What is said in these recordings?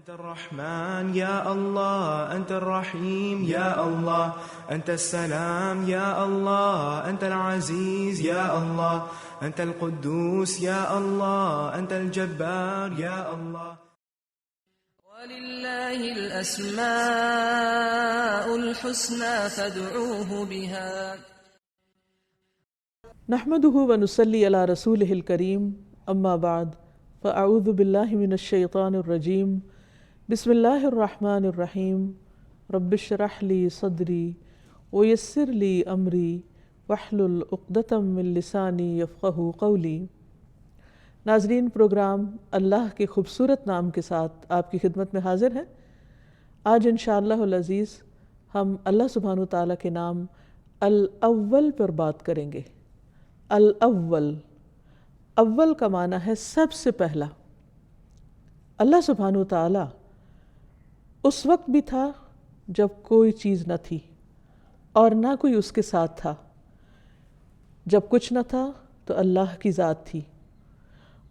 أنت الرحمن يا الله، أنت الرحيم يا الله، أنت السلام يا الله، أنت العزيز يا الله، أنت القدوس يا الله، أنت الجبار يا الله. ولله الأسماء الحسنى فادعوه بها. نحمده ونصلي على رسوله الكريم، أما بعد فأعوذ بالله من الشيطان الرجيم. بسم الله الرحمن الرحيم. رب اشرح لي صدري ويسر لي أمري واحلل عقدة من لساني يفقهوا قولي. ناظرین، پروگرام اللہ کے خوبصورت نام کے ساتھ آپ کی خدمت میں حاضر ہیں۔ آج انشاءاللہ العزیز ہم اللہ سبحانہ وتعالیٰ کے نام الاول پر بات کریں گے۔ الاول، اول کا معنی ہے سب سے پہلا۔ اللہ سبحانہ وتعالیٰ اس وقت بھی تھا جب کوئی چیز نہ تھی اور نہ کوئی اس کے ساتھ تھا۔ جب کچھ نہ تھا تو اللہ کی ذات تھی،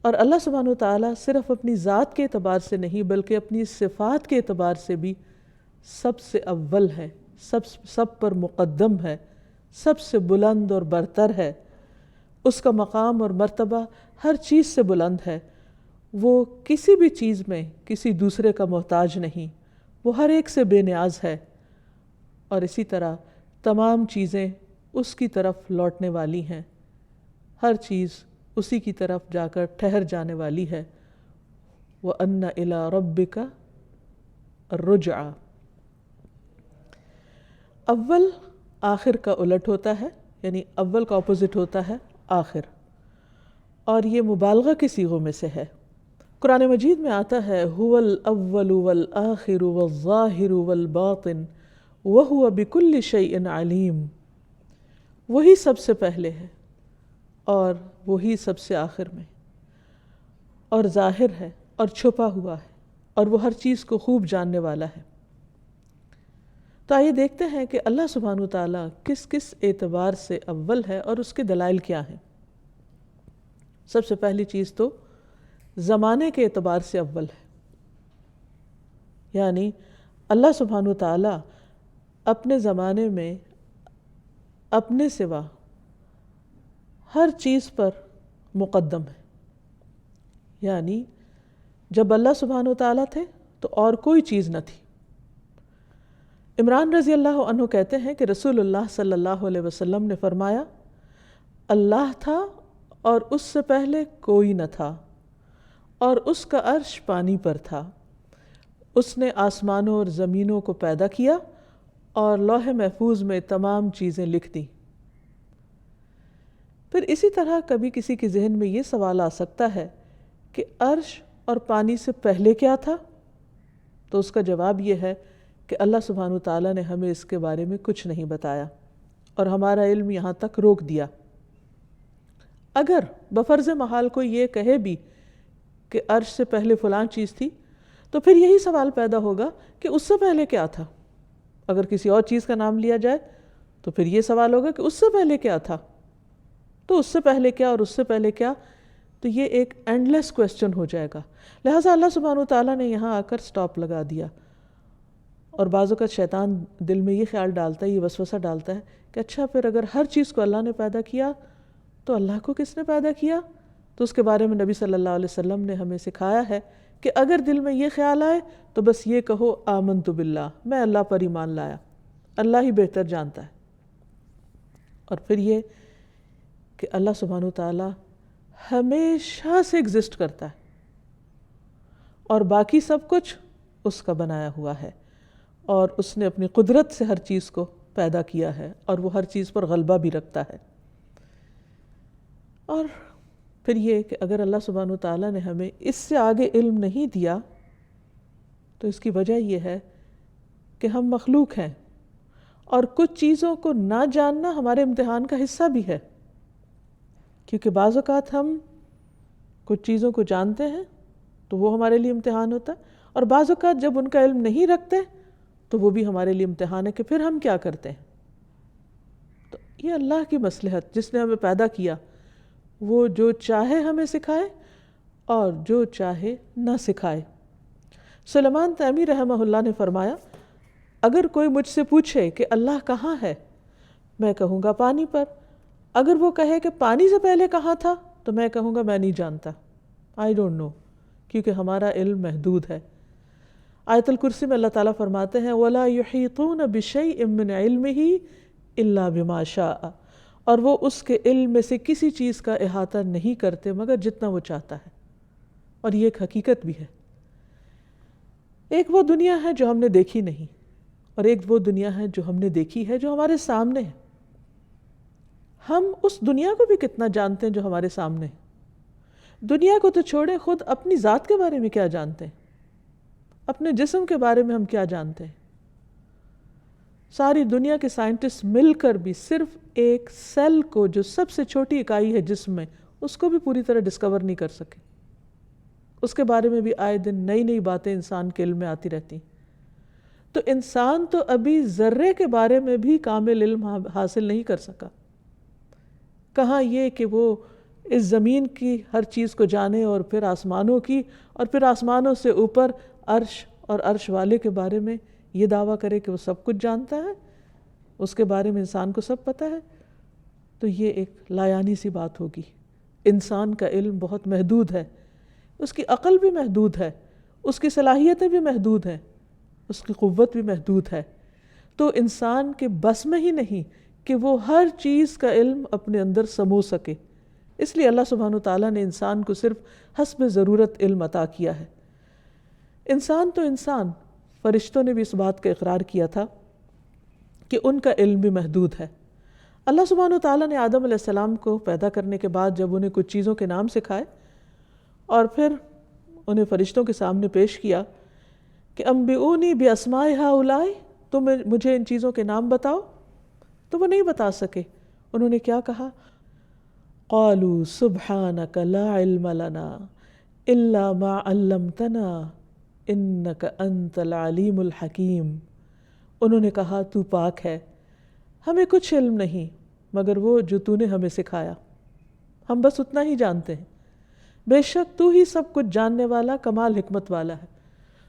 اور اللہ سبحانہ وتعالیٰ صرف اپنی ذات کے اعتبار سے نہیں بلکہ اپنی صفات کے اعتبار سے بھی سب سے اول ہے، سب پر مقدم ہے، سب سے بلند اور برتر ہے۔ اس کا مقام اور مرتبہ ہر چیز سے بلند ہے۔ وہ کسی بھی چیز میں کسی دوسرے کا محتاج نہیں، وہ ہر ایک سے بے نیاز ہے، اور اسی طرح تمام چیزیں اس کی طرف لوٹنے والی ہیں۔ ہر چیز اسی کی طرف جا کر ٹھہر جانے والی ہے۔ وَأَنَّ إِلَىٰ رَبِّكَ الرُّجْعَىٰ۔ اول آخر کا الٹ ہوتا ہے، یعنی اول کا اپوزٹ ہوتا ہے آخر، اور یہ مبالغہ کے صیغوں میں سے ہے۔ قرآن مجید میں آتا ہے هُوَ الْأَوَّلُ وَالْآخِرُ وَالظَّاهِرُ وَالْبَاطِنُ وَهُوَ بِكُلِّ شَيْءٍ عَلِيمٌ۔ وہی سب سے پہلے ہے اور وہی سب سے آخر میں، اور ظاہر ہے اور چھپا ہوا ہے، اور وہ ہر چیز کو خوب جاننے والا ہے۔ تو آئیے دیکھتے ہیں کہ اللہ سبحانہ وتعالیٰ کس کس اعتبار سے اول ہے اور اس کے دلائل کیا ہیں۔ سب سے پہلی چیز تو زمانے کے اعتبار سے اول ہے، یعنی اللہ سبحانہ وتعالیٰ اپنے زمانے میں اپنے سوا ہر چیز پر مقدم ہے۔ یعنی جب اللہ سبحانہ وتعالیٰ تھے تو اور کوئی چیز نہ تھی۔ عمران رضی اللہ عنہ کہتے ہیں کہ رسول اللہ صلی اللہ علیہ وسلم نے فرمایا، اللہ تھا اور اس سے پہلے کوئی نہ تھا، اور اس کا عرش پانی پر تھا۔ اس نے آسمانوں اور زمینوں کو پیدا کیا اور لوح محفوظ میں تمام چیزیں لکھ دیں۔ پھر اسی طرح کبھی کسی کے ذہن میں یہ سوال آ سکتا ہے کہ عرش اور پانی سے پہلے کیا تھا؟ تو اس کا جواب یہ ہے کہ اللہ سبحانہ وتعالیٰ نے ہمیں اس کے بارے میں کچھ نہیں بتایا، اور ہمارا علم یہاں تک روک دیا۔ اگر بفرض محال کوئی یہ کہے بھی کہ عرش سے پہلے فلاں چیز تھی، تو پھر یہی سوال پیدا ہوگا کہ اس سے پہلے کیا تھا۔ اگر کسی اور چیز کا نام لیا جائے تو پھر یہ سوال ہوگا کہ اس سے پہلے کیا تھا، تو اس سے پہلے کیا اور اس سے پہلے کیا، تو یہ ایک اینڈلیس کویسچن ہو جائے گا۔ لہٰذا اللہ سبحانہ وتعالیٰ نے یہاں آ کر سٹاپ لگا دیا۔ اور بعض اوقات شیطان دل میں یہ خیال ڈالتا ہے، یہ وسوسہ ڈالتا ہے کہ اچھا پھر اگر ہر چیز کو اللہ نے پیدا کیا تو اللہ کو کس نے پیدا کیا؟ تو اس کے بارے میں نبی صلی اللہ علیہ وسلم نے ہمیں سکھایا ہے کہ اگر دل میں یہ خیال آئے تو بس یہ کہو آمنت باللہ، میں اللہ پر ایمان لایا، اللہ ہی بہتر جانتا ہے۔ اور پھر یہ کہ اللہ سبحانہ وتعالیٰ ہمیشہ سے ایگزسٹ کرتا ہے، اور باقی سب کچھ اس کا بنایا ہوا ہے، اور اس نے اپنی قدرت سے ہر چیز کو پیدا کیا ہے، اور وہ ہر چیز پر غلبہ بھی رکھتا ہے۔ اور پھر یہ کہ اگر اللہ سبحانہ وتعالیٰ نے ہمیں اس سے آگے علم نہیں دیا تو اس کی وجہ یہ ہے کہ ہم مخلوق ہیں، اور کچھ چیزوں کو نہ جاننا ہمارے امتحان کا حصہ بھی ہے، کیونکہ بعض اوقات ہم کچھ چیزوں کو جانتے ہیں تو وہ ہمارے لیے امتحان ہوتا ہے، اور بعض اوقات جب ان کا علم نہیں رکھتے تو وہ بھی ہمارے لیے امتحان ہے کہ پھر ہم کیا کرتے ہیں۔ تو یہ اللہ کی مصلحت، جس نے ہمیں پیدا کیا، وہ جو چاہے ہمیں سکھائے اور جو چاہے نہ سکھائے۔ سلیمان تیمی رحمہ اللہ نے فرمایا اگر کوئی مجھ سے پوچھے کہ اللہ کہاں ہے، میں کہوں گا پانی پر. اگر وہ کہے کہ پانی سے پہلے کہاں تھا تو میں کہوں گا میں نہیں جانتا، آئی ڈونٹ نو، کیونکہ ہمارا علم محدود ہے. آیت الکرسی میں اللہ تعالیٰ فرماتے ہیں وَلَا يُحِيطُونَ بِشَيْءٍ مِّنْ عِلْمِهِ إِلَّا بِمَا شَاءَ، اور وہ اس کے علم میں سے کسی چیز کا احاطہ نہیں کرتے مگر جتنا وہ چاہتا ہے. اور یہ ایک حقیقت بھی ہے. ایک وہ دنیا ہے جو ہم نے دیکھی نہیں، اور ایک وہ دنیا ہے جو ہم نے دیکھی ہے، جو ہمارے سامنے ہے. ہم اس دنیا کو بھی کتنا جانتے ہیں جو ہمارے سامنے ہے. دنیا کو تو چھوڑیں، خود اپنی ذات کے بارے میں کیا جانتے ہیں، اپنے جسم کے بارے میں ہم کیا جانتے ہیں. ساری دنیا کے سائنٹسٹ مل کر بھی صرف ایک سیل کو، جو سب سے چھوٹی اکائی ہے جسم میں، اس کو بھی پوری طرح ڈسکور نہیں کر سکے. اس کے بارے میں بھی آئے دن نئی نئی باتیں انسان کے علم میں آتی رہتی. تو انسان تو ابھی ذرے کے بارے میں بھی کامل علم حاصل نہیں کر سکا. کہاں یہ کہ وہ اس زمین کی ہر چیز کو جانے، اور پھر آسمانوں کی، اور پھر آسمانوں سے اوپر عرش اور عرش والے کے بارے میں یہ دعویٰ کرے کہ وہ سب کچھ جانتا ہے، اس کے بارے میں انسان کو سب پتہ ہے. تو یہ ایک لایانی سی بات ہوگی. انسان کا علم بہت محدود ہے، اس کی عقل بھی محدود ہے، اس کی صلاحیتیں بھی محدود ہیں، اس کی قوت بھی محدود ہے. تو انسان کے بس میں ہی نہیں کہ وہ ہر چیز کا علم اپنے اندر سمو سکے. اس لیے اللہ سبحانہ وتعالیٰ نے انسان کو صرف حسب ضرورت علم عطا کیا ہے. انسان تو انسان، فرشتوں نے بھی اس بات کا اقرار کیا تھا کہ ان کا علم بھی محدود ہے. اللہ سبحانہ وتعالیٰ نے آدم علیہ السلام کو پیدا کرنے کے بعد جب انہیں کچھ چیزوں کے نام سکھائے اور پھر انہیں فرشتوں کے سامنے پیش کیا کہ انبئونی باسماء ہؤلاء، تم مجھے ان چیزوں کے نام بتاؤ، تو وہ نہیں بتا سکے. انہوں نے کیا کہا؟ قالوا سبحانک لا علم لنا الا ما علمتنا انک انت العلیم الحکیم. انہوں نے کہا تو پاک ہے، ہمیں کچھ علم نہیں مگر وہ جو تو نے ہمیں سکھایا، ہم بس اتنا ہی جانتے ہیں. بے شک تو ہی سب کچھ جاننے والا، کمال حکمت والا ہے.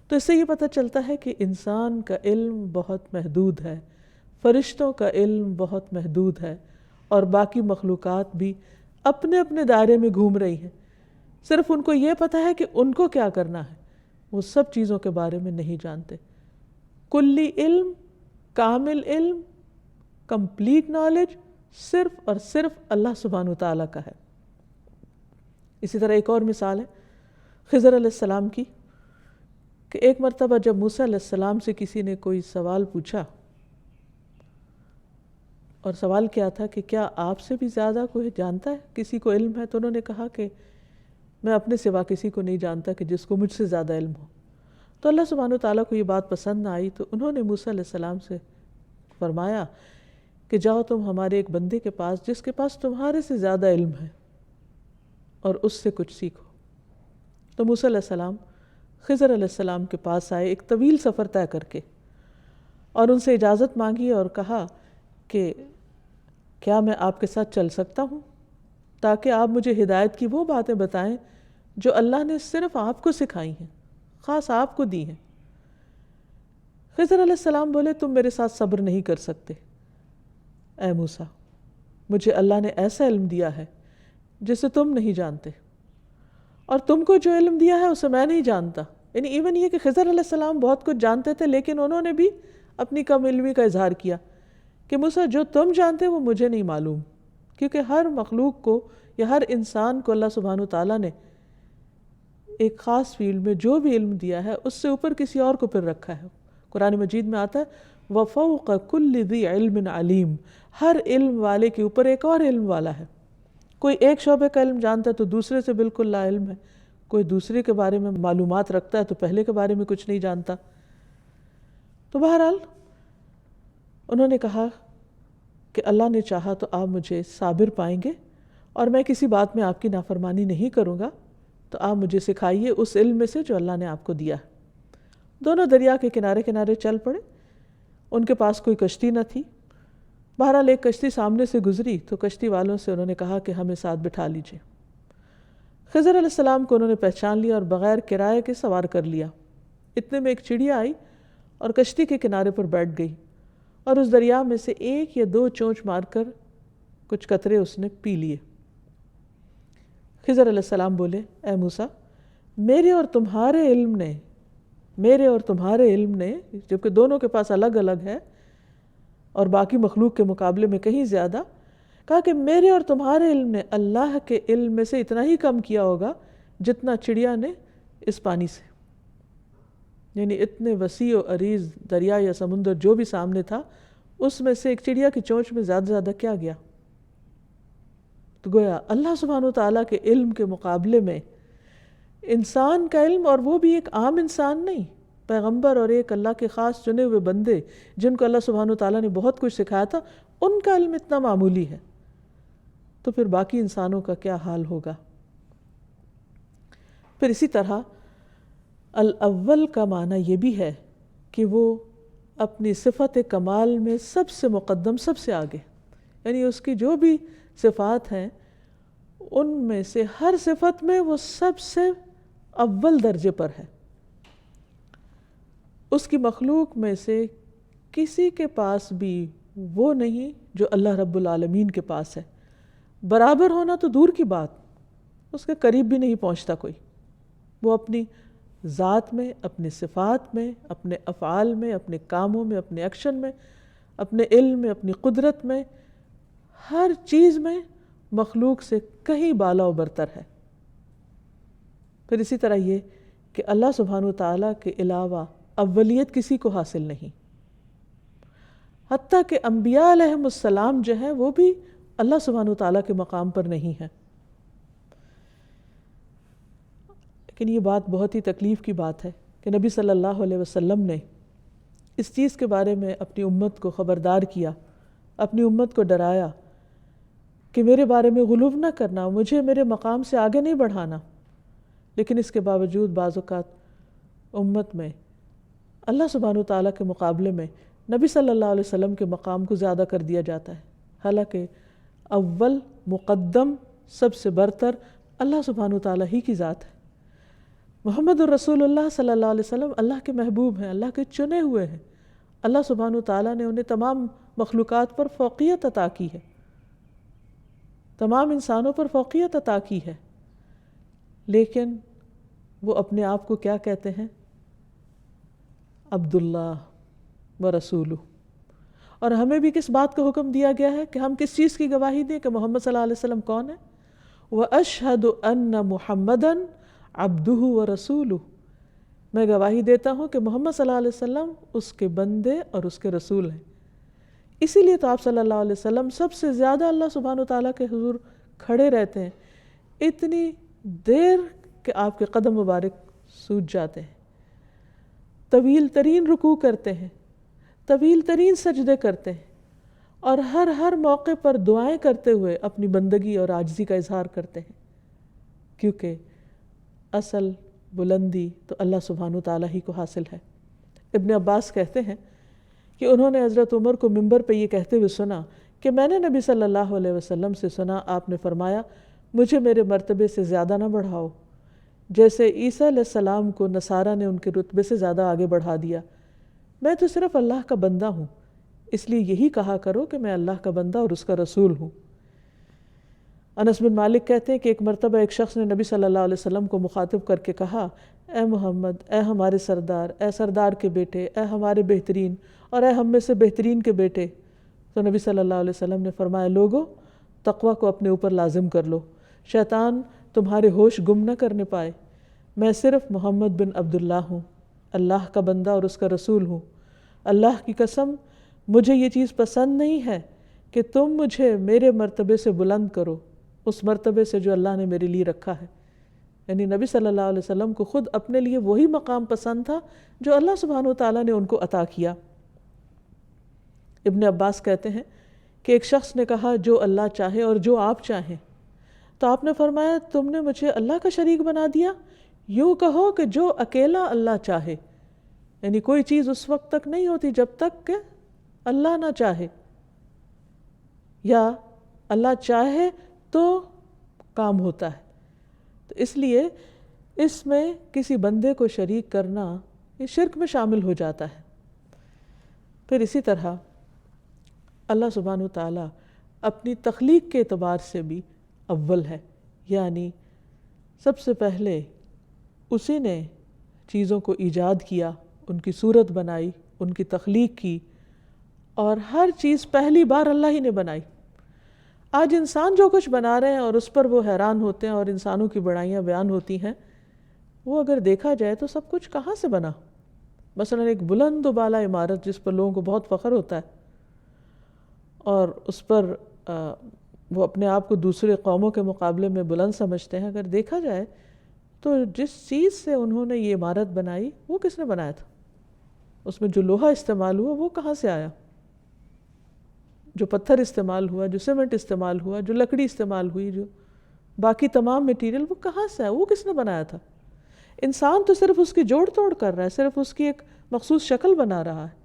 تو اس سے یہ پتہ چلتا ہے کہ انسان کا علم بہت محدود ہے، فرشتوں کا علم بہت محدود ہے، اور باقی مخلوقات بھی اپنے اپنے دائرے میں گھوم رہی ہیں. صرف ان کو یہ پتہ ہے کہ ان کو کیا کرنا ہے، وہ سب چیزوں کے بارے میں نہیں جانتے. کلی علم، کامل علم، کمپلیٹ نالج صرف اور صرف اللہ سبحانہ وتعالیٰ کا ہے. اسی طرح ایک اور مثال ہے خضر علیہ السلام کی، کہ ایک مرتبہ جب موسیٰ علیہ السلام سے کسی نے کوئی سوال پوچھا، اور سوال کیا تھا کہ کیا آپ سے بھی زیادہ کوئی جانتا ہے، کسی کو علم ہے؟ تو انہوں نے کہا کہ میں اپنے سوا کسی کو نہیں جانتا کہ جس کو مجھ سے زیادہ علم ہو. تو اللہ سبحانہ وتعالیٰ کو یہ بات پسند نہ آئی، تو انہوں نے موسیٰ علیہ السلام سے فرمایا کہ جاؤ تم ہمارے ایک بندے کے پاس جس کے پاس تمہارے سے زیادہ علم ہے، اور اس سے کچھ سیکھو. تو موسیٰ علیہ السلام خضر علیہ السلام کے پاس آئے ایک طویل سفر طے کر کے، اور ان سے اجازت مانگی اور کہا کہ کیا میں آپ کے ساتھ چل سکتا ہوں تاکہ آپ مجھے ہدایت کی وہ باتیں بتائیں جو اللہ نے صرف آپ کو سکھائی ہیں، خاص آپ کو دی ہیں. خضر علیہ السلام بولے تم میرے ساتھ صبر نہیں کر سکتے. اے موسیٰ، مجھے اللہ نے ایسا علم دیا ہے جسے تم نہیں جانتے، اور تم کو جو علم دیا ہے اسے میں نہیں جانتا. یعنی ایون یہ کہ خضر علیہ السلام بہت کچھ جانتے تھے، لیکن انہوں نے بھی اپنی کم علمی کا اظہار کیا کہ موسیٰ جو تم جانتے وہ مجھے نہیں معلوم. کیونکہ ہر مخلوق کو یا ہر انسان کو اللہ سبحانہ وتعالیٰ نے ایک خاص فیلڈ میں جو بھی علم دیا ہے اس سے اوپر کسی اور کو پھر رکھا ہے. قرآن مجید میں آتا ہے وَفَوْقَ كُلِّ ذِي عِلْمٍ عَلِيمٍ، ہر علم والے کے اوپر ایک اور علم والا ہے. کوئی ایک شعبے کا علم جانتا ہے تو دوسرے سے بالکل لا علم ہے، کوئی دوسرے کے بارے میں معلومات رکھتا ہے تو پہلے کے بارے میں کچھ نہیں جانتا. تو بہرحال انہوں نے کہا کہ اللہ نے چاہا تو آپ مجھے صابر پائیں گے، اور میں کسی بات میں آپ کی نافرمانی نہیں کروں گا، تو آپ مجھے سکھائیے اس علم میں سے جو اللہ نے آپ کو دیا. دونوں دریا کے کنارے کنارے چل پڑے. ان کے پاس کوئی کشتی نہ تھی. بہرحال ایک کشتی سامنے سے گزری تو کشتی والوں سے انہوں نے کہا کہ ہمیں ساتھ بٹھا لیجئے. خضر علیہ السلام کو انہوں نے پہچان لیا اور بغیر کرائے کے سوار کر لیا. اتنے میں ایک چڑیا آئی اور کشتی کے کنارے پر بیٹھ گئی اور اس دریا میں سے 1 یا 2 چونچ مار کر کچھ قطرے اس نے پی لیے۔ خضر علیہ السلام بولے اے موسیٰ، میرے اور تمہارے علم نے جبکہ دونوں کے پاس الگ الگ ہے اور باقی مخلوق کے مقابلے میں کہیں زیادہ، کہا کہ میرے اور تمہارے علم نے اللہ کے علم میں سے اتنا ہی کم کیا ہوگا جتنا چڑیا نے اس پانی سے، یعنی اتنے وسیع و عریض دریا یا سمندر جو بھی سامنے تھا اس میں سے ایک چڑیا کی چونچ میں زیادہ زیادہ کیا گیا۔ تو گویا اللہ سبحانہ وتعالیٰ کے علم کے مقابلے میں انسان کا علم، اور وہ بھی ایک عام انسان نہیں، پیغمبر اور ایک اللہ کے خاص چنے ہوئے بندے جن کو اللہ سبحانہ وتعالیٰ نے بہت کچھ سکھایا تھا، ان کا علم اتنا معمولی ہے، تو پھر باقی انسانوں کا کیا حال ہوگا۔ پھر اسی طرح الاول کا معنی یہ بھی ہے کہ وہ اپنی صفت کمال میں سب سے مقدم، سب سے آگے، یعنی اس کی جو بھی صفات ہیں ان میں سے ہر صفت میں وہ سب سے اول درجے پر ہے۔ اس کی مخلوق میں سے کسی کے پاس بھی وہ نہیں جو اللہ رب العالمین کے پاس ہے۔ برابر ہونا تو دور کی بات، اس کے قریب بھی نہیں پہنچتا کوئی۔ وہ اپنی ذات میں، اپنی صفات میں، اپنے افعال میں، اپنے کاموں میں، اپنے ایکشن میں، اپنے علم میں، اپنی قدرت میں، ہر چیز میں مخلوق سے کہیں بالا و برتر ہے۔ پھر اسی طرح یہ کہ اللہ سبحانہ وتعالیٰ کے علاوہ اولیت کسی کو حاصل نہیں، حتیٰ کہ انبیاء علیہم السلام جو ہیں وہ بھی اللہ سبحانہ وتعالیٰ کے مقام پر نہیں ہیں۔ لیکن یہ بات بہت ہی تکلیف کی بات ہے کہ نبی صلی اللہ علیہ وسلم نے اس چیز کے بارے میں اپنی امت کو خبردار کیا، اپنی امت کو ڈرایا کہ میرے بارے میں غلو نہ کرنا، مجھے میرے مقام سے آگے نہیں بڑھانا، لیکن اس کے باوجود بعض اوقات امت میں اللہ سبحانہ وتعالیٰ کے مقابلے میں نبی صلی اللہ علیہ وسلم کے مقام کو زیادہ کر دیا جاتا ہے، حالانکہ اول مقدم سب سے برتر اللہ سبحانہ وتعالیٰ ہی کی ذات ہے۔ محمد الرسول اللہ صلی اللہ علیہ وسلم اللہ کے محبوب ہیں، اللہ کے چنے ہوئے ہیں، اللہ سبحانہ وتعالیٰ نے انہیں تمام مخلوقات پر فوقیت عطا کی ہے، تمام انسانوں پر فوقیت عطا کی ہے، لیکن وہ اپنے آپ کو کیا کہتے ہیں؟ عبداللہ و رسولہ۔ اور ہمیں بھی کس بات کا حکم دیا گیا ہے کہ ہم کس چیز کی گواہی دیں کہ محمد صلی اللہ علیہ وسلم کون ہے؟ وَأَشْهَدُ أَنَّ مُحَمَّدًا عَبْدُهُ وَرَسُولُهُ، میں گواہی دیتا ہوں کہ محمد صلی اللہ علیہ وسلم اس کے بندے اور اس کے رسول ہیں۔ اسی لیے تو آپ صلی اللہ علیہ وسلم سب سے زیادہ اللہ سبحانہ وتعالیٰ کے حضور کھڑے رہتے ہیں، اتنی دیر کہ آپ کے قدم مبارک سوج جاتے ہیں، طویل ترین رکوع کرتے ہیں، طویل ترین سجدے کرتے ہیں، اور ہر موقع پر دعائیں کرتے ہوئے اپنی بندگی اور عاجزی کا اظہار کرتے ہیں، کیونکہ اصل بلندی تو اللہ سبحانہ وتعالیٰ ہی کو حاصل ہے۔ ابن عباس کہتے ہیں کہ انہوں نے حضرت عمر کو منبر پہ یہ کہتے ہوئے سنا کہ میں نے نبی صلی اللہ علیہ وسلم سے سنا، آپ نے فرمایا مجھے میرے مرتبے سے زیادہ نہ بڑھاؤ، جیسے عیسیٰ علیہ السلام کو نصارہ نے ان کے رتبے سے زیادہ آگے بڑھا دیا۔ میں تو صرف اللہ کا بندہ ہوں، اس لیے یہی کہا کرو کہ میں اللہ کا بندہ اور اس کا رسول ہوں۔ انس بن مالک کہتے ہیں کہ ایک مرتبہ ایک شخص نے نبی صلی اللہ علیہ وسلم کو مخاطب کر کے کہا، اے محمد، اے ہمارے سردار، اے سردار کے بیٹے، اے ہمارے بہترین اور اے ہم میں سے بہترین کے بیٹے۔ تو نبی صلی اللہ علیہ وسلم نے فرمایا، لوگو تقوی کو اپنے اوپر لازم کر لو، شیطان تمہارے ہوش گم نہ کرنے پائے۔ میں صرف محمد بن عبداللہ ہوں، اللہ کا بندہ اور اس کا رسول ہوں۔ اللہ کی قسم مجھے یہ چیز پسند نہیں ہے کہ تم مجھے میرے مرتبے سے بلند کرو، اس مرتبے سے جو اللہ نے میرے لیے رکھا ہے۔ یعنی نبی صلی اللہ علیہ وسلم کو خود اپنے لیے وہی مقام پسند تھا جو اللہ سبحانہ وتعالیٰ نے ان کو عطا کیا۔ ابن عباس کہتے ہیں کہ ایک شخص نے کہا، جو اللہ چاہے اور جو آپ چاہیں۔ تو آپ نے فرمایا، تم نے مجھے اللہ کا شریک بنا دیا؟ یوں کہو کہ جو اکیلا اللہ چاہے، یعنی کوئی چیز اس وقت تک نہیں ہوتی جب تک کہ اللہ نہ چاہے، یا اللہ چاہے تو کام ہوتا ہے۔ تو اس لیے اس میں کسی بندے کو شریک کرنا یہ شرک میں شامل ہو جاتا ہے۔ پھر اسی طرح اللہ سبحانہ وتعالیٰ اپنی تخلیق کے اعتبار سے بھی اول ہے، یعنی سب سے پہلے اسی نے چیزوں کو ایجاد کیا، ان کی صورت بنائی، ان کی تخلیق کی، اور ہر چیز پہلی بار اللہ ہی نے بنائی۔ آج انسان جو کچھ بنا رہے ہیں اور اس پر وہ حیران ہوتے ہیں اور انسانوں کی بڑائیاں بیان ہوتی ہیں، وہ اگر دیکھا جائے تو سب کچھ کہاں سے بنا؟ مثلا ایک بلند و بالا عمارت جس پر لوگوں کو بہت فخر ہوتا ہے اور اس پر وہ اپنے آپ کو دوسرے قوموں کے مقابلے میں بلند سمجھتے ہیں، اگر دیکھا جائے تو جس چیز سے انہوں نے یہ عمارت بنائی وہ کس نے بنایا تھا؟ اس میں جو لوہا استعمال ہوا وہ کہاں سے آیا؟ جو پتھر استعمال ہوا، جو سیمنٹ استعمال ہوا، جو لکڑی استعمال ہوئی، جو باقی تمام میٹیریل، وہ کہاں سے آیا؟ وہ کس نے بنایا تھا؟ انسان تو صرف اس کی جوڑ توڑ کر رہا ہے، صرف اس کی ایک مخصوص شکل بنا رہا ہے۔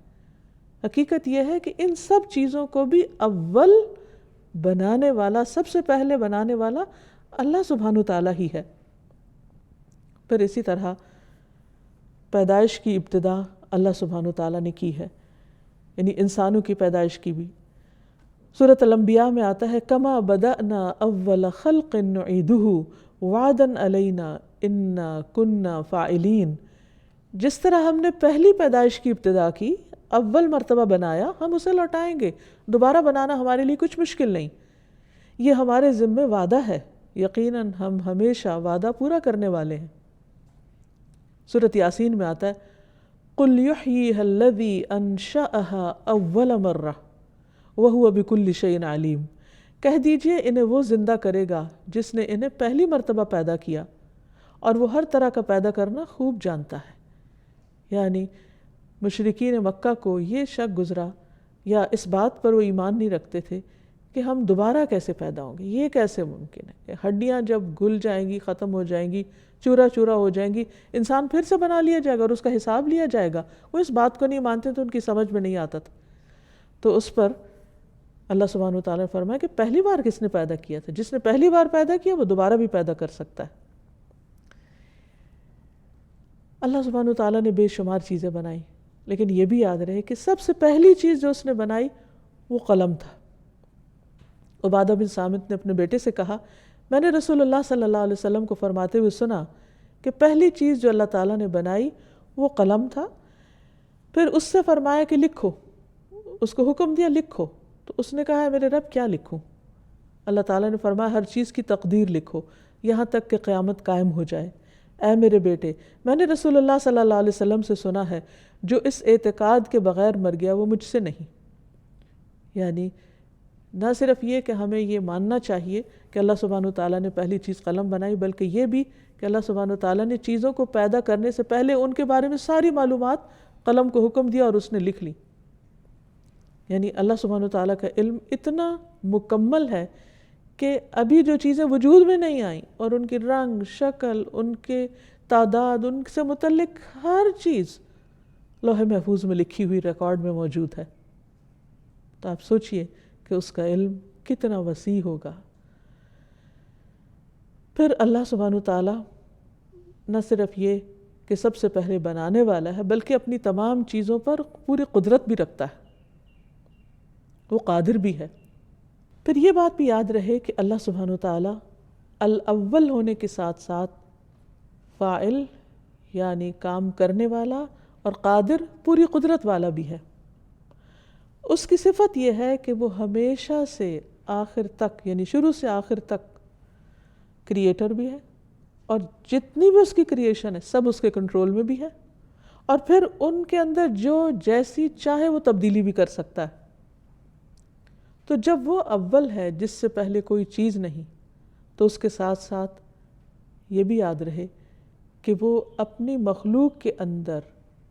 حقیقت یہ ہے کہ ان سب چیزوں کو بھی اول بنانے والا، سب سے پہلے بنانے والا اللہ سبحانہ وتعالیٰ ہی ہے۔ پھر اسی طرح پیدائش کی ابتدا اللہ سبحانہ وتعالیٰ نے کی ہے، یعنی انسانوں کی پیدائش کی بھی۔ سورۃ الانبیاء میں آتا ہے کما بدأنا اول خلق نعیدہ وعدا علینا انا کنا فاعلین، جس طرح ہم نے پہلی پیدائش کی ابتدا کی، اول مرتبہ بنایا، ہم اسے لوٹائیں گے، دوبارہ بنانا ہمارے لیے کچھ مشکل نہیں، یہ ہمارے ذمہ وعدہ ہے، یقیناً ہم ہمیشہ وعدہ پورا کرنے والے ہیں۔ سورۃ یاسین میں آتا ہے قل یحییھا الذی انشأھا اول مرہ وہو بکل شیء علیم، کہہ دیجئے انہیں وہ زندہ کرے گا جس نے انہیں پہلی مرتبہ پیدا کیا اور وہ ہر طرح کا پیدا کرنا خوب جانتا ہے۔ یعنی مشرکین مکہ کو یہ شک گزرا یا اس بات پر وہ ایمان نہیں رکھتے تھے کہ ہم دوبارہ کیسے پیدا ہوں گے، یہ کیسے ممکن ہے کہ ہڈیاں جب گل جائیں گی، ختم ہو جائیں گی، چورا چورا ہو جائیں گی، انسان پھر سے بنا لیا جائے گا اور اس کا حساب لیا جائے گا۔ وہ اس بات کو نہیں مانتے تو ان کی سمجھ میں نہیں آتا تھا۔ تو اس پر اللہ سبحانہ وتعالیٰ نے فرمایا کہ پہلی بار کس نے پیدا کیا تھا؟ جس نے پہلی بار پیدا کیا وہ دوبارہ بھی پیدا کر سکتا ہے۔ اللہ سبحانہ وتعالیٰ نے بے شمار چیزیں بنائی، لیکن یہ بھی یاد رہے کہ سب سے پہلی چیز جو اس نے بنائی وہ قلم تھا۔ عبادہ بن صامت نے اپنے بیٹے سے کہا میں نے رسول اللہ صلی اللہ علیہ وسلم کو فرماتے ہوئے سنا کہ پہلی چیز جو اللہ تعالیٰ نے بنائی وہ قلم تھا، پھر اس سے فرمایا کہ لکھو، اس کو حکم دیا لکھو، تو اس نے کہا ہے میرے رب کیا لکھوں؟ اللہ تعالیٰ نے فرمایا ہر چیز کی تقدیر لکھو یہاں تک کہ قیامت قائم ہو جائے۔ اے میرے بیٹے، میں نے رسول اللہ صلی اللہ علیہ وسلم سے سنا ہے جو اس اعتقاد کے بغیر مر گیا وہ مجھ سے نہیں۔ یعنی نہ صرف یہ کہ ہمیں یہ ماننا چاہیے کہ اللہ سبحانہ وتعالیٰ نے پہلی چیز قلم بنائی، بلکہ یہ بھی کہ اللہ سبحانہ وتعالیٰ نے چیزوں کو پیدا کرنے سے پہلے ان کے بارے میں ساری معلومات قلم کو حکم دیا اور اس نے لکھ لی۔ یعنی اللہ سبحانہ وتعالیٰ کا علم اتنا مکمل ہے کہ ابھی جو چیزیں وجود میں نہیں آئیں اور ان کی رنگ، شکل، ان کے تعداد، ان سے متعلق ہر چیز لوح محفوظ میں لکھی ہوئی ریکارڈ میں موجود ہے۔ تو آپ سوچئے کہ اس کا علم کتنا وسیع ہوگا۔ پھر اللہ سبحانہ وتعالیٰ نہ صرف یہ کہ سب سے پہلے بنانے والا ہے، بلکہ اپنی تمام چیزوں پر پوری قدرت بھی رکھتا ہے، وہ قادر بھی ہے۔ پھر یہ بات بھی یاد رہے کہ اللہ سبحانہ وتعالیٰ الاول ہونے کے ساتھ ساتھ فاعل یعنی کام کرنے والا اور قادر پوری قدرت والا بھی ہے۔ اس کی صفت یہ ہے کہ وہ ہمیشہ سے آخر تک یعنی شروع سے آخر تک کریٹر بھی ہے، اور جتنی بھی اس کی کریشن ہے سب اس کے کنٹرول میں بھی ہے، اور پھر ان کے اندر جو جیسی چاہے وہ تبدیلی بھی کر سکتا ہے۔ تو جب وہ اول ہے جس سے پہلے کوئی چیز نہیں، تو اس کے ساتھ ساتھ یہ بھی یاد رہے کہ وہ اپنی مخلوق کے اندر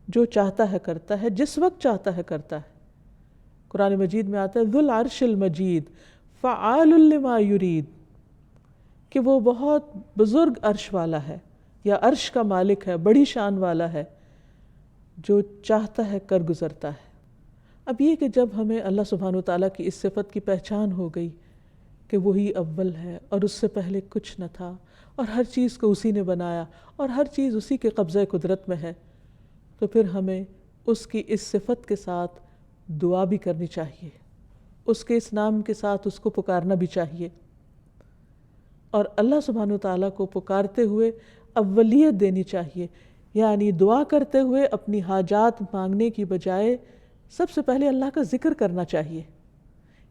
جو چاہتا ہے کرتا ہے، جس وقت چاہتا ہے کرتا ہے۔ قرآن مجید میں آتا ہے ذو العرش المجید فعال لما یرید، کہ وہ بہت بزرگ عرش والا ہے یا عرش کا مالک ہے، بڑی شان والا ہے، جو چاہتا ہے کر گزرتا ہے۔ اب یہ کہ جب ہمیں اللہ سبحانہ وتعالیٰ کی اس صفت کی پہچان ہو گئی کہ وہی اول ہے اور اس سے پہلے کچھ نہ تھا اور ہر چیز کو اسی نے بنایا اور ہر چیز اسی کے قبضہ قدرت میں ہے، تو پھر ہمیں اس کی اس صفت کے ساتھ دعا بھی کرنی چاہیے، اس کے اس نام کے ساتھ اس کو پکارنا بھی چاہیے، اور اللہ سبحانہ وتعالیٰ کو پکارتے ہوئے اولیت دینی چاہیے، یعنی دعا کرتے ہوئے اپنی حاجات مانگنے کی بجائے سب سے پہلے اللہ کا ذکر کرنا چاہیے۔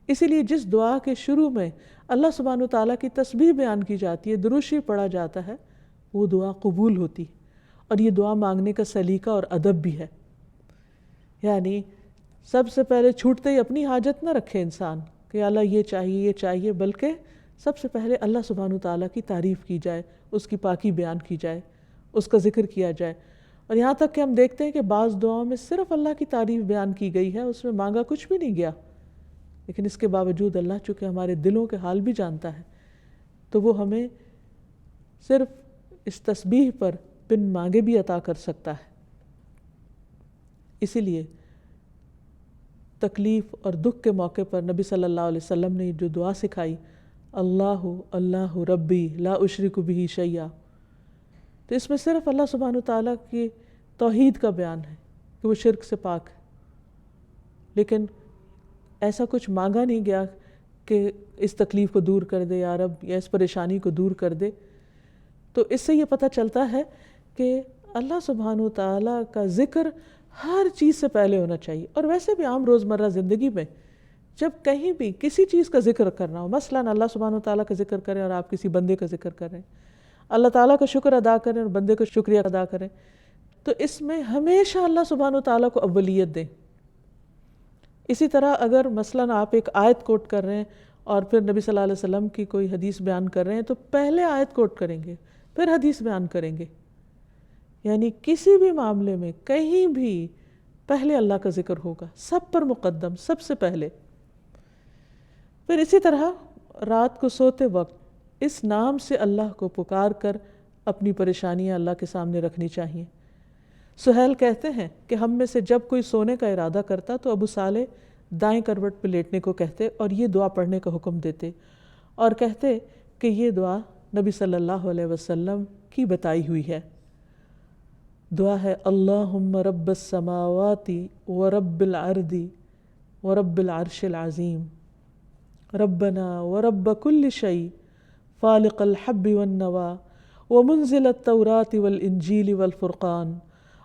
اسی لیے جس دعا کے شروع میں اللہ سبحانہ وتعالیٰ کی تسبیح بیان کی جاتی ہے، درود شریف پڑھا جاتا ہے، وہ دعا قبول ہوتی ہے، اور یہ دعا مانگنے کا سلیقہ اور ادب بھی ہے۔ یعنی سب سے پہلے چھوٹتے ہی اپنی حاجت نہ رکھے انسان کہ اللہ یہ چاہیے، بلکہ سب سے پہلے اللہ سبحانہ وتعالیٰ کی تعریف کی جائے، اس کی پاکی بیان کی جائے، اس کا ذکر کیا جائے۔ اور یہاں تک کہ ہم دیکھتے ہیں کہ بعض دعاؤں میں صرف اللہ کی تعریف بیان کی گئی ہے، اس میں مانگا کچھ بھی نہیں گیا، لیکن اس کے باوجود اللہ چونکہ ہمارے دلوں کے حال بھی جانتا ہے، تو وہ ہمیں صرف اس تسبیح پر بن مانگے بھی عطا کر سکتا ہے۔ اسی لیے تکلیف اور دکھ کے موقع پر نبی صلی اللہ علیہ وسلم نے جو دعا سکھائی، اللہ اللہ ربی لا اشرک بہ شیئا، تو اس میں صرف اللہ سبحانہ وتعالیٰ کی توحید کا بیان ہے کہ وہ شرک سے پاک ہے، لیکن ایسا کچھ مانگا نہیں گیا کہ اس تکلیف کو دور کر دے یا رب، یا اس پریشانی کو دور کر دے۔ تو اس سے یہ پتہ چلتا ہے کہ اللہ سبحانہ وتعالیٰ کا ذکر ہر چیز سے پہلے ہونا چاہیے۔ اور ویسے بھی عام روزمرہ زندگی میں جب کہیں بھی کسی چیز کا ذکر کرنا ہو، مثلاً اللہ سبحانہ وتعالیٰ کا ذکر کریں اور آپ کسی بندے کا ذکر کریں، اللہ تعالیٰ کا شکر ادا کریں اور بندے کا شکریہ ادا کریں، تو اس میں ہمیشہ اللہ سبحانہ وتعالیٰ کو اولیت دیں۔ اسی طرح اگر مثلاً آپ ایک آیت کوٹ کر رہے ہیں اور پھر نبی صلی اللہ علیہ وسلم کی کوئی حدیث بیان کر رہے ہیں، تو پہلے آیت کوٹ کریں گے، پھر حدیث بیان کریں گے۔ یعنی کسی بھی معاملے میں کہیں بھی پہلے اللہ کا ذکر ہوگا، سب پر مقدم، سب سے پہلے۔ پھر اسی طرح رات کو سوتے وقت اس نام سے اللہ کو پکار کر اپنی پریشانیاں اللہ کے سامنے رکھنی چاہیے۔ سہیل کہتے ہیں کہ ہم میں سے جب کوئی سونے کا ارادہ کرتا تو ابو صالح دائیں کروٹ پہ لیٹنے کو کہتے اور یہ دعا پڑھنے کا حکم دیتے، اور کہتے کہ یہ دعا نبی صلی اللہ علیہ وسلم کی بتائی ہوئی ہے۔ دعا ہے اللہم رب السماوات ورب الارض ورب العرش العظیم ربنا ورب كل شيء فالق الحب والنوى ومنزل التوراة والإنجيل والفرقان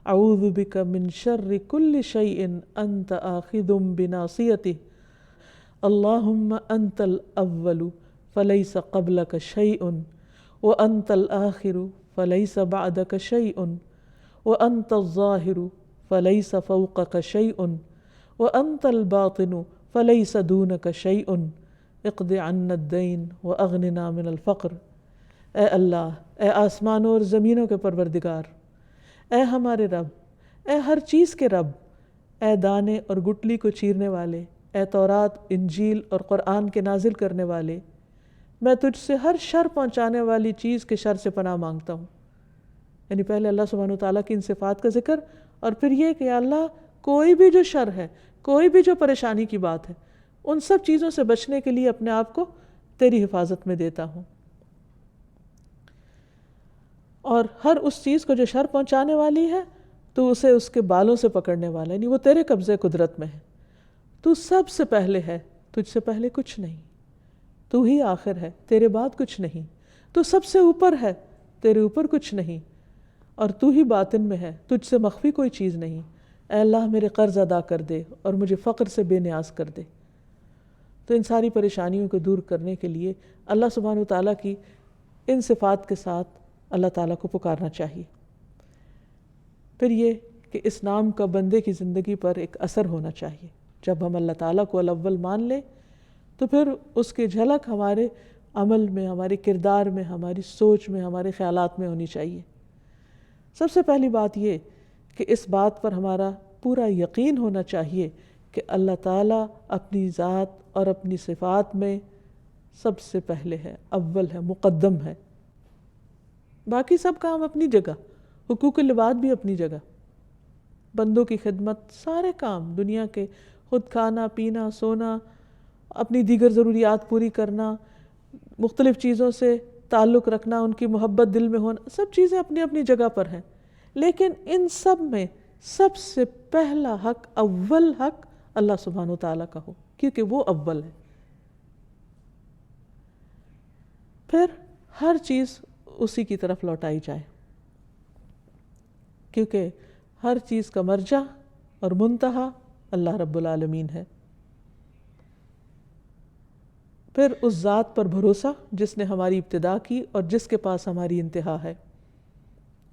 اعوذ بك من شر كل شيء انت آخذ بناصيته اللهم انت الاول فليس قبلك شيء وانت الاخر فليس بعدك شيء وانت الظاهر فليس فوقك شيء وانت الباطن فليس دونك شيء اقض عنا الدین واغننا من الفقر۔ اے اللہ، اے آسمانوں اور زمینوں کے پروردگار، اے ہمارے رب، اے ہر چیز کے رب، اے دانے اور گٹلی کو چیرنے والے، اے تورات، انجیل اور قرآن کے نازل کرنے والے، میں تجھ سے ہر شر پہنچانے والی چیز کے شر سے پناہ مانگتا ہوں۔ یعنی پہلے اللہ سبحانہ وتعالیٰ کی ان صفات کا ذکر، اور پھر یہ کہ اللہ کوئی بھی جو شر ہے، کوئی بھی جو پریشانی کی بات ہے، ان سب چیزوں سے بچنے کے لیے اپنے آپ کو تیری حفاظت میں دیتا ہوں، اور ہر اس چیز کو جو شر پہنچانے والی ہے تو اسے اس کے بالوں سے پکڑنے والا ہے، یعنی وہ تیرے قبضے قدرت میں ہے، تو سب سے پہلے ہے، تجھ سے پہلے کچھ نہیں، تو ہی آخر ہے، تیرے بعد کچھ نہیں، تو سب سے اوپر ہے، تیرے اوپر کچھ نہیں، اور تو ہی باطن میں ہے، تجھ سے مخفی کوئی چیز نہیں۔ اے اللہ میرے قرض ادا کر دے اور مجھے فقر سے بے نیاز کر دے۔ تو ان ساری پریشانیوں کو دور کرنے کے لیے اللہ سبحانہ وتعالیٰ کی ان صفات کے ساتھ اللہ تعالیٰ کو پکارنا چاہیے۔ پھر یہ کہ اس نام کا بندے کی زندگی پر ایک اثر ہونا چاہیے۔ جب ہم اللہ تعالیٰ کو الاول مان لیں تو پھر اس کی جھلک ہمارے عمل میں، ہمارے کردار میں، ہماری سوچ میں، ہمارے خیالات میں ہونی چاہیے۔ سب سے پہلی بات یہ کہ اس بات پر ہمارا پورا یقین ہونا چاہیے کہ اللہ تعالیٰ اپنی ذات اور اپنی صفات میں سب سے پہلے ہے، اول ہے، مقدم ہے۔ باقی سب کام اپنی جگہ، حقوق العباد بھی اپنی جگہ، بندوں کی خدمت، سارے کام دنیا کے، خود کھانا پینا سونا، اپنی دیگر ضروریات پوری کرنا، مختلف چیزوں سے تعلق رکھنا، ان کی محبت دل میں ہونا، سب چیزیں اپنی اپنی جگہ پر ہیں، لیکن ان سب میں سب سے پہلا حق، اول حق اللہ سبحانہ وتعالیٰ کا ہو، کیونکہ وہ اول ہے. پھر ہر چیز اسی کی طرف لوٹائی جائے، کیونکہ ہر چیز کا مرجع اور منتہا اللہ رب العالمین ہے. پھر اس ذات پر بھروسہ جس نے ہماری ابتدا کی اور جس کے پاس ہماری انتہا ہے.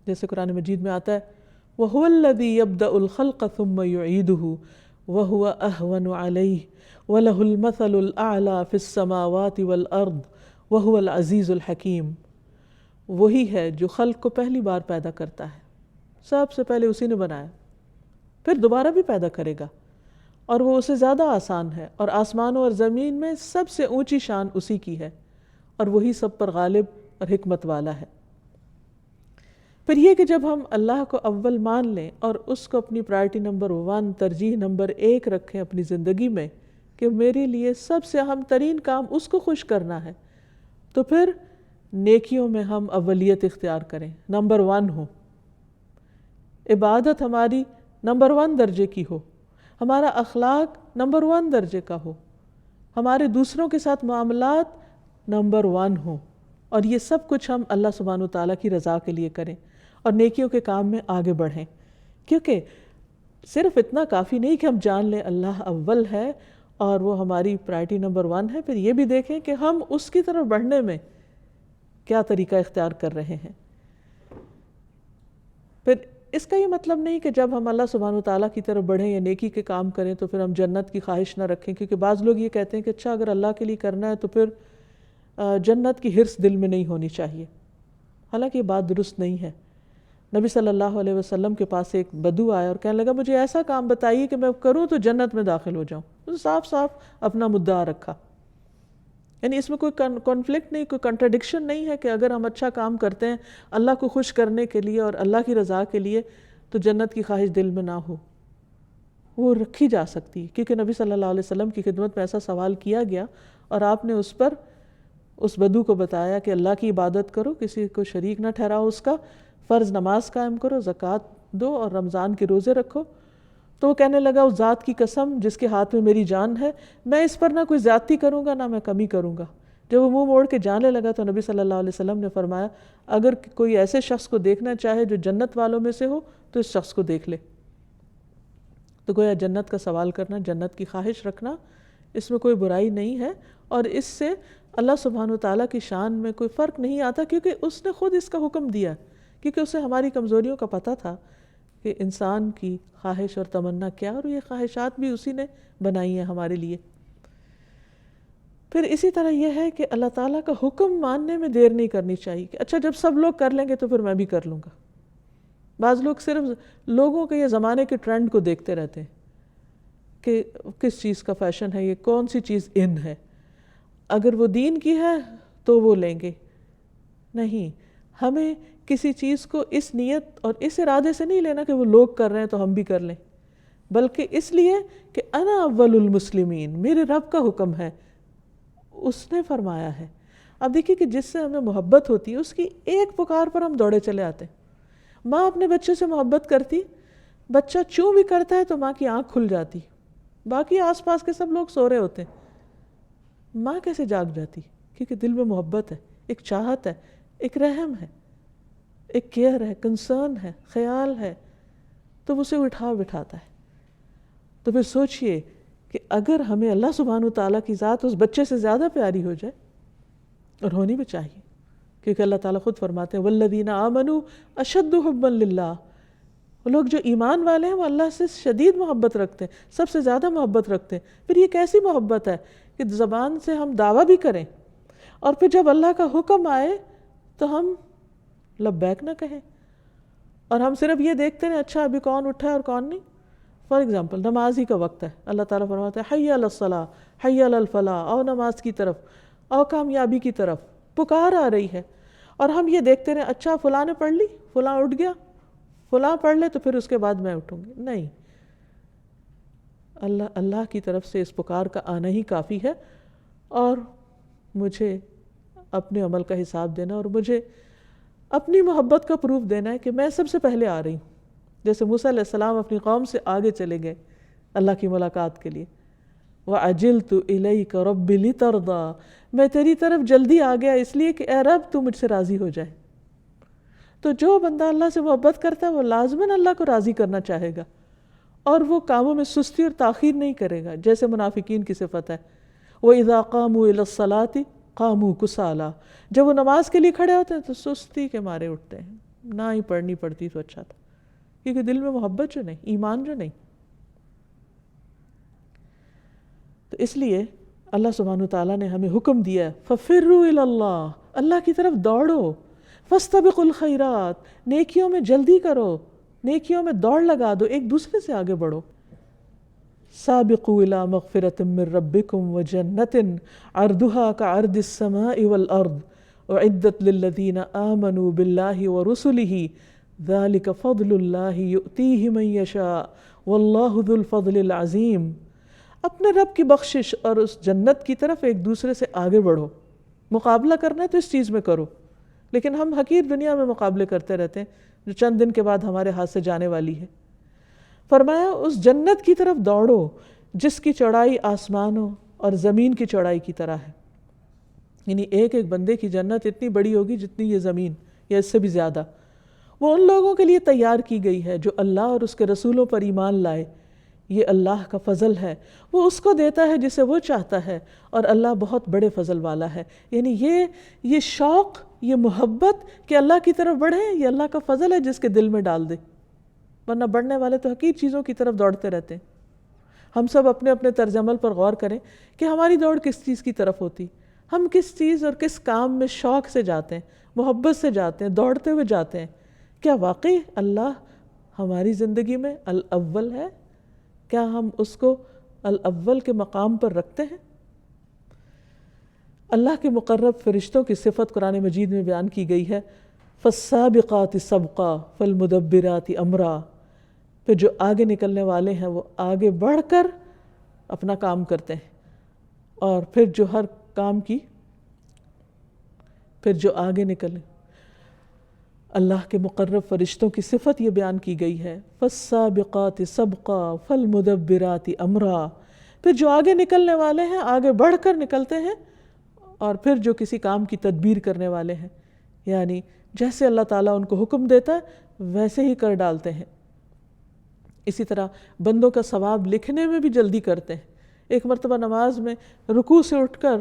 جیسے قرآن مجید میں آتا ہے وَهُوَ الَّذِي يَبْدَأُ الْخَلْقَ ثُمَّ يُعِيدُهُ وَهُوَ أَهْوَنُ عَلَيْهِ وَلَهُ الْمَثَلُ الْأَعْلَى فِي السَّمَاوَاتِ وَالْأَرْضِ وَهُوَ الْعَزِيزُ الْحَكِيمُ. وہی ہے جو خلق کو پہلی بار پیدا کرتا ہے، سب سے پہلے اسی نے بنایا، پھر دوبارہ بھی پیدا کرے گا، اور وہ اسے زیادہ آسان ہے، اور آسمانوں اور زمین میں سب سے اونچی شان اسی کی ہے، اور وہی سب پر غالب اور حکمت والا ہے. پھر یہ کہ جب ہم اللہ کو اول مان لیں اور اس کو اپنی پرائرٹی نمبر 1، ترجیح نمبر 1 رکھیں اپنی زندگی میں کہ میرے لیے سب سے اہم ترین کام اس کو خوش کرنا ہے، تو پھر نیکیوں میں ہم اولیت اختیار کریں، نمبر 1 ہو، عبادت ہماری نمبر 1 درجے کی ہو، ہمارا اخلاق نمبر 1 درجے کا ہو، ہمارے دوسروں کے ساتھ معاملات نمبر 1 ہوں، اور یہ سب کچھ ہم اللہ سبحانہ وتعالیٰ کی رضا کے لیے کریں اور نیکیوں کے کام میں آگے بڑھیں. کیونکہ صرف اتنا کافی نہیں کہ ہم جان لیں اللہ اول ہے اور وہ ہماری پرائرٹی نمبر 1 ہے، پھر یہ بھی دیکھیں کہ ہم اس کی طرف بڑھنے میں کیا طریقہ اختیار کر رہے ہیں. پھر اس کا یہ مطلب نہیں کہ جب ہم اللہ سبحانہ وتعالیٰ کی طرف بڑھیں یا نیکی کے کام کریں تو پھر ہم جنت کی خواہش نہ رکھیں، کیونکہ بعض لوگ یہ کہتے ہیں کہ اچھا اگر اللہ کے لیے کرنا ہے تو پھر جنت کی حرص دل میں نہیں ہونی چاہیے. حالانکہ یہ بات درست نہیں ہے. نبی صلی اللہ علیہ وسلم کے پاس ایک بدو آیا اور کہنے لگا مجھے ایسا کام بتائیے کہ میں کروں تو جنت میں داخل ہو جاؤں. تو صاف صاف اپنا مدعا رکھا. یعنی اس میں کوئی کانفلکٹ نہیں، کوئی کنٹراڈکشن نہیں ہے کہ اگر ہم اچھا کام کرتے ہیں اللہ کو خوش کرنے کے لیے اور اللہ کی رضا کے لیے تو جنت کی خواہش دل میں نہ ہو. وہ رکھی جا سکتی ہے، کیونکہ نبی صلی اللہ علیہ وسلم کی خدمت میں ایسا سوال کیا گیا اور آپ نے اس پر اس بدو کو بتایا کہ اللہ کی عبادت کرو، کسی کو شریک نہ ٹھہراؤ، اس کا فرض نماز قائم کرو، زکوٰۃ دو اور رمضان کے روزے رکھو. تو وہ کہنے لگا اس ذات کی قسم جس کے ہاتھ میں میری جان ہے، میں اس پر نہ کوئی زیادتی کروں گا نہ میں کمی کروں گا. جب وہ منہ موڑ کے جانے لگا تو نبی صلی اللہ علیہ وسلم نے فرمایا اگر کوئی ایسے شخص کو دیکھنا چاہے جو جنت والوں میں سے ہو تو اس شخص کو دیکھ لے. تو گویا جنت کا سوال کرنا، جنت کی خواہش رکھنا، اس میں کوئی برائی نہیں ہے، اور اس سے اللہ سبحانہ وتعالیٰ کی شان میں کوئی فرق نہیں آتا، کیونکہ اس نے خود اس کا حکم دیا، کیونکہ اسے ہماری کمزوریوں کا پتہ تھا کہ انسان کی خواہش اور تمنا کیا، اور یہ خواہشات بھی اسی نے بنائی ہیں ہمارے لیے. پھر اسی طرح یہ ہے کہ اللہ تعالیٰ کا حکم ماننے میں دیر نہیں کرنی چاہیے کہ اچھا جب سب لوگ کر لیں گے تو پھر میں بھی کر لوں گا. بعض لوگ صرف لوگوں کے یا زمانے کے ٹرینڈ کو دیکھتے رہتے ہیں کہ کس چیز کا فیشن ہے، یہ کون سی چیز ان ہے، اگر وہ دین کی ہے تو وہ لیں گے. نہیں، ہمیں کسی چیز کو اس نیت اور اس ارادے سے نہیں لینا کہ وہ لوگ کر رہے ہیں تو ہم بھی کر لیں، بلکہ اس لیے کہ انا اول المسلمین، میرے رب کا حکم ہے، اس نے فرمایا ہے. اب دیکھیے کہ جس سے ہمیں محبت ہوتی ہے اس کی ایک پکار پر ہم دوڑے چلے آتے ہیں. ماں اپنے بچے سے محبت کرتی، بچہ چوں بھی کرتا ہے تو ماں کی آنکھ کھل جاتی، باقی آس پاس کے سب لوگ سو رہے ہوتے ہیں، ماں کیسے جاگ جاتی؟ کیونکہ دل میں محبت ہے، ایک چاہت ہے، ایک رحم ہے، ایک کیئر ہے، کنسرن ہے، خیال ہے، تو اسے بٹھاتا ہے. تو پھر سوچئے کہ اگر ہمیں اللہ سبحانہ وتعالیٰ کی ذات اس بچے سے زیادہ پیاری ہو جائے، اور ہونی بھی چاہیے، کیونکہ اللہ تعالیٰ خود فرماتے ہیں والذین آمنوا اشد حبا للہ، وہ لوگ جو ایمان والے ہیں وہ اللہ سے شدید محبت رکھتے ہیں، سب سے زیادہ محبت رکھتے ہیں. پھر یہ کیسی محبت ہے کہ زبان سے ہم دعویٰ بھی کریں اور پھر جب اللہ کا حکم آئے تو ہم لبیک نہ کہیں، اور ہم صرف یہ دیکھتے ہیں اچھا ابھی کون اٹھا ہے اور کون نہیں. فار ایگزامپل نماز ہی کا وقت ہے، اللہ تعالیٰ فرماتا ہے حی علی الصلاۃ حی علی الفلاح، آؤ نماز کی طرف، آؤ کامیابی کی طرف، پکار آ رہی ہے، اور ہم یہ دیکھتے رہے اچھا فلاں نے پڑھ لی، فلاں اٹھ گیا، فلاں پڑھ لے تو پھر اس کے بعد میں اٹھوں گی. نہیں، اللہ کی طرف سے اس پکار کا آنا ہی کافی ہے، اور مجھے اپنے عمل کا حساب دینا اور مجھے اپنی محبت کا پروف دینا ہے کہ میں سب سے پہلے آ رہی ہوں. جیسے موسیٰ علیہ السلام اپنی قوم سے آگے چلے گئے اللہ کی ملاقات کے لیے. وَعَجِلْتُ إِلَيْكَ رَبِّ لِتَرْضَى، میں تیری طرف جلدی آ گیا اس لیے کہ اے رب تو مجھ سے راضی ہو جائے. تو جو بندہ اللہ سے محبت کرتا ہے وہ لازماً اللہ کو راضی کرنا چاہے گا، اور وہ کاموں میں سستی اور تاخیر نہیں کرے گا جیسے منافقین کی صفت ہے. وَإِذَا قَامُوا إِلَى الصَّلَاةِ قَامُوا كُسَالَىٰ، جب وہ نماز کے لیے کھڑے ہوتے ہیں تو سستی کے مارے اٹھتے ہیں، نہ ہی پڑھنی پڑتی تو اچھا تھا، کیونکہ دل میں محبت جو نہیں، ایمان جو نہیں. تو اس لیے اللہ سبحانہ وتعالیٰ نے ہمیں حکم دیا فَفِرُّوا إِلَى اللَّهِ، اللہ کی طرف دوڑو. فَاسْتَبِقُوا الْخَيْرَاتِ، نیکیوں میں جلدی کرو، نیکیوں میں دوڑ لگا دو، ایک دوسرے سے آگے بڑھو. سابقوا إلى مغفرة من ربكم وجنة عرضها كعرض السماء والأرض أعدت للذين آمنوا بالله ورسله ذلك فضل الله يؤتيه من يشاء والله ذو الفضل العظيم. اپنے رب کی بخشش اور اس جنت کی طرف ایک دوسرے سے آگے بڑھو. مقابلہ کرنا ہے تو اس چیز میں کرو، لیکن ہم حقیر دنیا میں مقابلے کرتے رہتے ہیں جو چند دن کے بعد ہمارے ہاتھ سے جانے والی ہے. فرمایا اس جنت کی طرف دوڑو جس کی چوڑائی آسمانوں اور زمین کی چوڑائی کی طرح ہے. یعنی ایک ایک بندے کی جنت اتنی بڑی ہوگی جتنی یہ زمین یا اس سے بھی زیادہ. وہ ان لوگوں کے لیے تیار کی گئی ہے جو اللہ اور اس کے رسولوں پر ایمان لائے. یہ اللہ کا فضل ہے، وہ اس کو دیتا ہے جسے وہ چاہتا ہے، اور اللہ بہت بڑے فضل والا ہے. یعنی یہ شوق، یہ محبت کہ اللہ کی طرف بڑھیں، یہ اللہ کا فضل ہے جس کے دل میں ڈال دے. ورنہ بڑھنے والے تو حقیر چیزوں کی طرف دوڑتے رہتے ہیں. ہم سب اپنے اپنے طرز عمل پر غور کریں کہ ہماری دوڑ کس چیز کی طرف ہوتی. ہم کس چیز اور کس کام میں شوق سے جاتے ہیں، محبت سے جاتے ہیں، دوڑتے ہوئے جاتے ہیں. کیا واقعی اللہ ہماری زندگی میں الاول ہے؟ کیا ہم اس کو الاول کے مقام پر رکھتے ہیں؟ اللہ کے مقرب فرشتوں کی صفت قرآن مجید میں بیان کی گئی ہے فَالسَّابِقَاتِ سَبْقًا فَالْمُدَبِّرَاتِ أَمْرًا. پھر جو آگے نکلنے والے ہیں وہ آگے بڑھ کر اپنا کام کرتے ہیں، اور پھر جو آگے نکلے اللہ کے مقرب فرشتوں کی صفت یہ بیان کی گئی ہے فَالسَّابِقَاتِ سَبْقًا فَالْمُدَبِّرَاتِ أَمْرًا. پھر جو آگے نکلنے والے ہیں آگے بڑھ کر نکلتے ہیں، اور پھر جو کسی کام کی تدبیر کرنے والے ہیں، یعنی جیسے اللہ تعالیٰ ان کو حکم دیتا ہے ویسے ہی کر ڈالتے ہیں. اسی طرح بندوں کا ثواب لکھنے میں بھی جلدی کرتے ہیں. ایک مرتبہ نماز میں رکوع سے اٹھ کر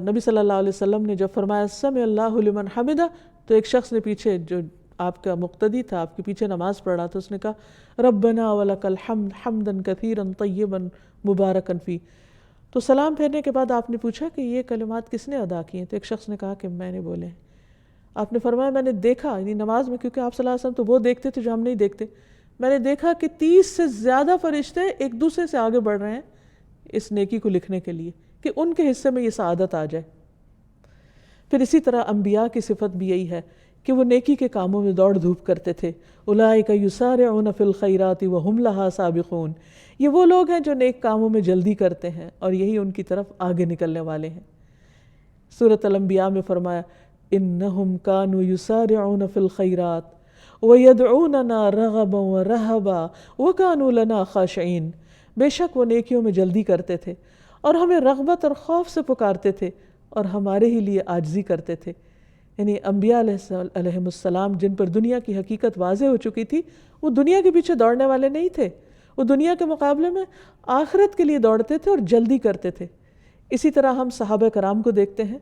نبی صلی اللہ علیہ وسلم نے جب فرمایا سمع اللہ لمن حمدہ، تو ایک شخص نے پیچھے، جو آپ کا مقتدی تھا، آپ کے پیچھے نماز پڑھ رہا تھا، اس نے کہا ربنا ولک الحمد حمدا کثیرا طیبا مبارکا فی. تو سلام پھیرنے کے بعد آپ نے پوچھا کہ یہ کلمات کس نے ادا کیے؟ تو ایک شخص نے کہا کہ میں نے بولے. آپ نے فرمایا میں نے دیکھا، یعنی نماز میں، کیونکہ آپ صلی اللہ علیہ وسلم تو وہ دیکھتے تھے جو ہم نہیں دیکھتے، میں نے دیکھا کہ 30 سے زیادہ فرشتے ایک دوسرے سے آگے بڑھ رہے ہیں اس نیکی کو لکھنے کے لیے کہ ان کے حصے میں یہ سعادت آ جائے. پھر اسی طرح انبیاء کی صفت بھی یہی ہے کہ وہ نیکی کے کاموں میں دوڑ دھوپ کرتے تھے. اولئک یسارعون فی الخیرات وہم لہا سابقون. یہ وہ لوگ ہیں جو نیک کاموں میں جلدی کرتے ہیں اور یہی ان کی طرف آگے نکلنے والے ہیں. سورۃ الانبیاء میں فرمایا انہم کانوا یسارعون فی الخیرات ویدعوننا رغبا ورہبا وکانوا لنا خاشعین. بے شک وہ نیکیوں میں جلدی کرتے تھے اور ہمیں رغبت اور خوف سے پکارتے تھے اور ہمارے ہی لیے عاجزی کرتے تھے. یعنی انبیاء علیہم السلام جن پر دنیا کی حقیقت واضح ہو چکی تھی، وہ دنیا کے پیچھے دوڑنے والے نہیں تھے، وہ دنیا کے مقابلے میں آخرت کے لیے دوڑتے تھے اور جلدی کرتے تھے. اسی طرح ہم صحابہ کرام کو دیکھتے ہیں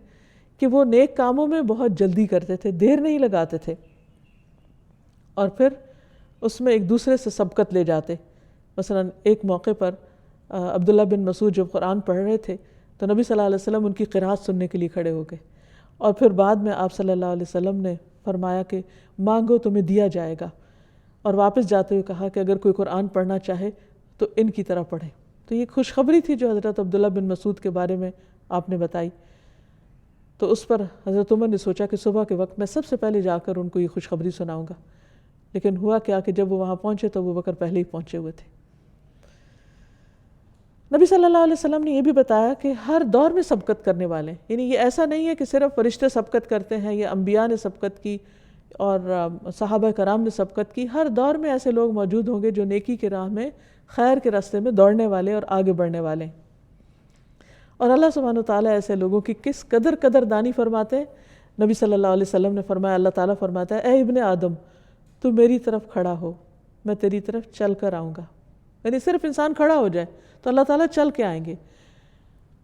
کہ وہ نیک کاموں میں بہت جلدی کرتے تھے، دیر نہیں لگاتے تھے، اور پھر اس میں ایک دوسرے سے سبقت لے جاتے. مثلا ایک موقع پر عبداللہ بن مسعود جب قرآن پڑھ رہے تھے تو نبی صلی اللہ علیہ وسلم ان کی قرات سننے کے لیے کھڑے ہو گئے، اور پھر بعد میں آپ صلی اللہ علیہ وسلم نے فرمایا کہ مانگو تمہیں دیا جائے گا، اور واپس جاتے ہوئے کہا کہ اگر کوئی قرآن پڑھنا چاہے تو ان کی طرح پڑھے. تو یہ خوشخبری تھی جو حضرت عبداللہ بن مسعود کے بارے میں آپ نے بتائی. تو اس پر حضرت عمر نے سوچا کہ صبح کے وقت میں سب سے پہلے جا کر ان کو یہ خوشخبری سناؤں گا. لیکن ہوا کیا کہ جب وہ وہاں پہنچے تو ابو بکر پہلے ہی پہنچے ہوئے تھے. نبی صلی اللہ علیہ وسلم نے یہ بھی بتایا کہ ہر دور میں سبقت کرنے والے ہیں. یعنی یہ ایسا نہیں ہے کہ صرف فرشتے سبقت کرتے ہیں یا انبیاء نے سبقت کی اور صحابہ کرام نے سبقت کی. ہر دور میں ایسے لوگ موجود ہوں گے جو نیکی کے راہ میں، خیر کے راستے میں دوڑنے والے اور آگے بڑھنے والے ہیں. اور اللہ سبحانہ وتعالیٰ ایسے لوگوں کی کس قدر دانی فرماتے ہیں. نبی صلی اللہ علیہ وسلم نے فرمایا، اللہ تعالیٰ فرماتا ہے، اے ابن آدم تو میری طرف کھڑا ہو، میں تیری طرف چل کر آؤں گا. یعنی صرف انسان کھڑا ہو جائے تو اللہ تعالیٰ چل کے آئیں گے.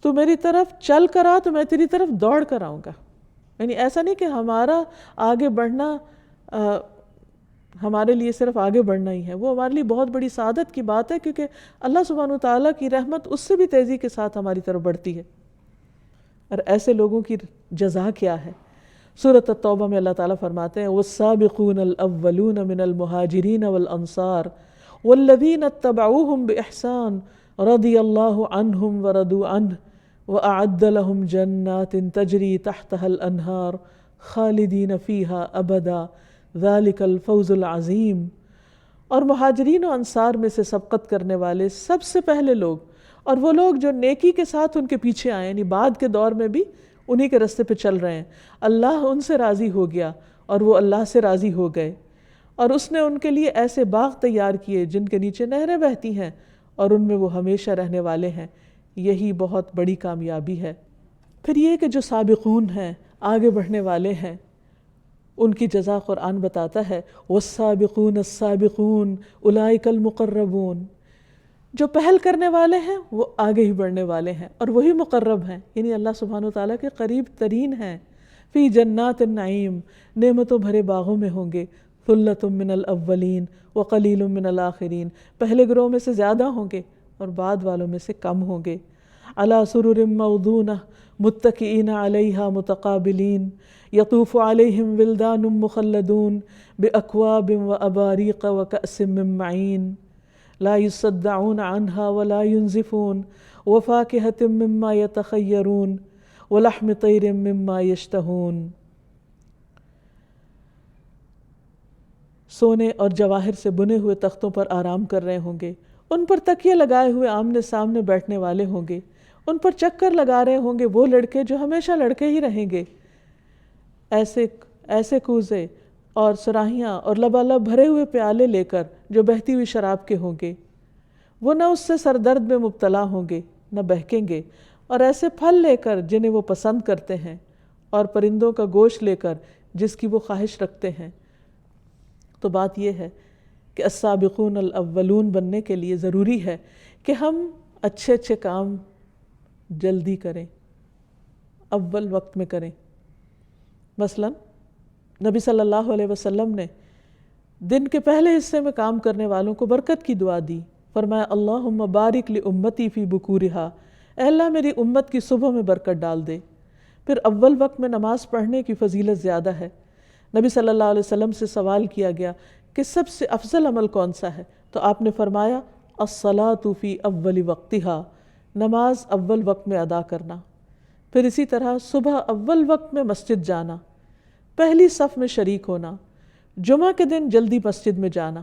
تو میری طرف چل کر آ تو میں تیری طرف دوڑ کر آؤں گا. یعنی ایسا نہیں کہ ہمارا آگے بڑھنا ہمارے لیے صرف آگے بڑھنا ہی ہے، وہ ہمارے لیے بہت بڑی سعادت کی بات ہے، کیونکہ اللہ سبحانہ وتعالیٰ کی رحمت اس سے بھی تیزی کے ساتھ ہماری طرف بڑھتی ہے. اور ایسے لوگوں کی جزا کیا ہے. سورۃ التوبہ میں اللہ تعالیٰ فرماتے ہیں، والسابقون الاولون من المہاجرین والانصار والذین اتبعوہم باحسان رضی اللہ عنہم ورضوا عنہ وأعد لهم جنات تجری تحتها الأنہار خالدین فیہا ابدا ذالک الفوز العظیم. اور مہاجرین و انصار میں سے سبقت کرنے والے سب سے پہلے لوگ، اور وہ لوگ جو نیکی کے ساتھ ان کے پیچھے آئے، یعنی بعد کے دور میں بھی انہی کے راستے پہ چل رہے ہیں، اللہ ان سے راضی ہو گیا اور وہ اللہ سے راضی ہو گئے. اور اس نے ان کے لیے ایسے باغ تیار کیے جن کے نیچے نہریں بہتی ہیں اور ان میں وہ ہمیشہ رہنے والے ہیں. یہی بہت بڑی کامیابی ہے. پھر یہ کہ جو سابقون ہیں، آگے بڑھنے والے ہیں، ان کی جزا قرآن بتاتا ہے، والسابقون السابقون اولئک المقربون. جو پہل کرنے والے ہیں وہ آگے ہی بڑھنے والے ہیں اور وہی مقرب ہیں، یعنی اللہ سبحانہ وتعالیٰ کے قریب ترین ہیں. فی جنات النعیم، نعمتوں بھرے باغوں میں ہوں گے. ثلۃ من الاولین وقلیل من الآخرین، پہلے گروہ میں سے زیادہ ہوں گے اور بعد والوں میں سے کم ہوں گے. علی سرر موضونہ متکئین علیہا متقابلین یطوف علیہم ولدان مخلدون باکواب واباریق وکأس من معین لا یصدعون عنہا ولا ینزفون وفاکہۃ مما یتخیرون ولحم طیر مما یشتہون. سونے اور جواہر سے بنے ہوئے تختوں پر آرام کر رہے ہوں گے، ان پر تکیے لگائے ہوئے آمنے سامنے بیٹھنے والے ہوں گے، ان پر چکر لگا رہے ہوں گے وہ لڑکے جو ہمیشہ لڑکے ہی رہیں گے. ایسے کوزے اور سراہیاں اور لبالب بھرے ہوئے پیالے لے کر جو بہتی ہوئی شراب کے ہوں گے، وہ نہ اس سے سردرد میں مبتلا ہوں گے نہ بہکیں گے. اور ایسے پھل لے کر جنہیں وہ پسند کرتے ہیں، اور پرندوں کا گوشت لے کر جس کی وہ خواہش رکھتے ہیں. تو بات یہ ہے کہ السابقون الاولون بننے کے لیے ضروری ہے کہ ہم اچھے کام جلدی کریں، اول وقت میں کریں. مثلا نبی صلی اللہ علیہ وسلم نے دن کے پہلے حصے میں کام کرنے والوں کو برکت کی دعا دی. فرمایا، اللہم بارک لامتی فی بکورہا، اے اللہ میری امت کی صبح میں برکت ڈال دے. پھر اول وقت میں نماز پڑھنے کی فضیلت زیادہ ہے. نبی صلی اللہ علیہ وسلم سے سوال کیا گیا کہ سب سے افضل عمل کون سا ہے؟ تو آپ نے فرمایا، الصلاۃ فی اول وقتہا، نماز اول وقت میں ادا کرنا. پھر اسی طرح صبح اول وقت میں مسجد جانا، پہلی صف میں شریک ہونا، جمعہ کے دن جلدی مسجد میں جانا.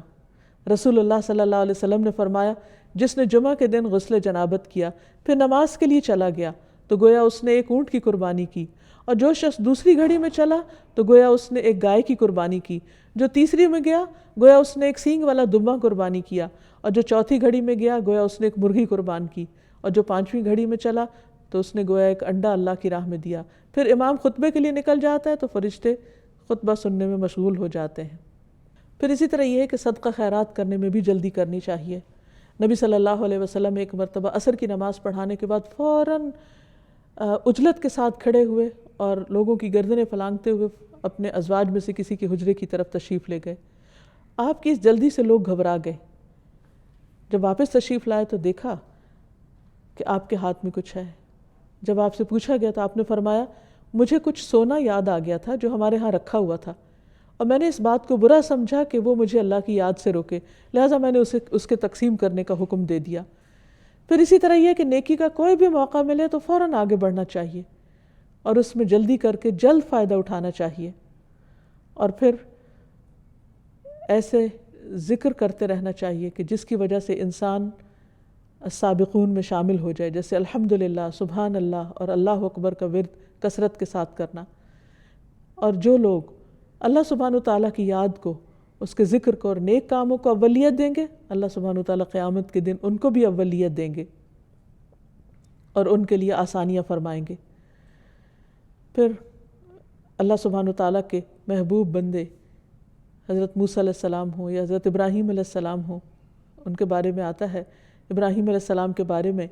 رسول اللہ صلی اللہ علیہ وسلم نے فرمایا، جس نے جمعہ کے دن غسل جنابت کیا پھر نماز کے لیے چلا گیا تو گویا اس نے ایک اونٹ کی قربانی کی، اور جو شخص دوسری گھڑی میں چلا تو گویا اس نے ایک گائے کی قربانی کی، جو تیسری میں گیا گویا اس نے ایک سینگ والا دمبا قربانی کیا، اور جو چوتھی گھڑی میں گیا گویا اس نے ایک مرغی قربان کی، اور جو پانچویں گھڑی میں چلا تو اس نے گویا ایک انڈا اللہ کی راہ میں دیا. پھر امام خطبے کے لیے نکل جاتا ہے تو فرشتے خطبہ سننے میں مشغول ہو جاتے ہیں. پھر اسی طرح یہ ہے کہ صدقہ خیرات کرنے میں بھی جلدی کرنی چاہیے. نبی صلی اللہ علیہ وسلم ایک مرتبہ عصر کی نماز پڑھانے کے بعد فوراً عجلت کے ساتھ کھڑے ہوئے اور لوگوں کی گردنیں پھلانگتے ہوئے اپنے ازواج میں سے کسی کے حجرے کی طرف تشریف لے گئے. آپ کی اس جلدی سے لوگ گھبرا گئے. جب واپس تشریف لائے تو دیکھا کہ آپ کے ہاتھ میں کچھ ہے. جب آپ سے پوچھا گیا تو آپ نے فرمایا، مجھے کچھ سونا یاد آ گیا تھا جو ہمارے ہاں رکھا ہوا تھا، اور میں نے اس بات کو برا سمجھا کہ وہ مجھے اللہ کی یاد سے روکے، لہٰذا میں نے اس کے تقسیم کرنے کا حکم دے دیا. پھر اسی طرح یہ کہ نیکی کا کوئی بھی موقع ملے تو فوراً آگے بڑھنا چاہیے اور اس میں جلدی کر کے جلد فائدہ اٹھانا چاہیے. اور پھر ایسے ذکر کرتے رہنا چاہیے کہ جس کی وجہ سے انسان السابقون میں شامل ہو جائے، جیسے الحمدللہ، سبحان اللہ اور اللہ اکبر کا ورد کثرت کے ساتھ کرنا. اور جو لوگ اللہ سبحانہ وتعالیٰ کی یاد کو، اس کے ذکر کو اور نیک کاموں کو اولیت دیں گے، اللہ سبحانہ وتعالیٰ قیامت کے دن ان کو بھی اولیت دیں گے اور ان کے لیے آسانیاں فرمائیں گے۔ پھر اللہ سبحانہ وتعالیٰ کے محبوب بندے حضرت موسیٰ علیہ السلام ہوں یا حضرت ابراہیم علیہ السلام ہوں، ان کے بارے میں آتا ہے ابراہیم علیہ السلام کے بارے میں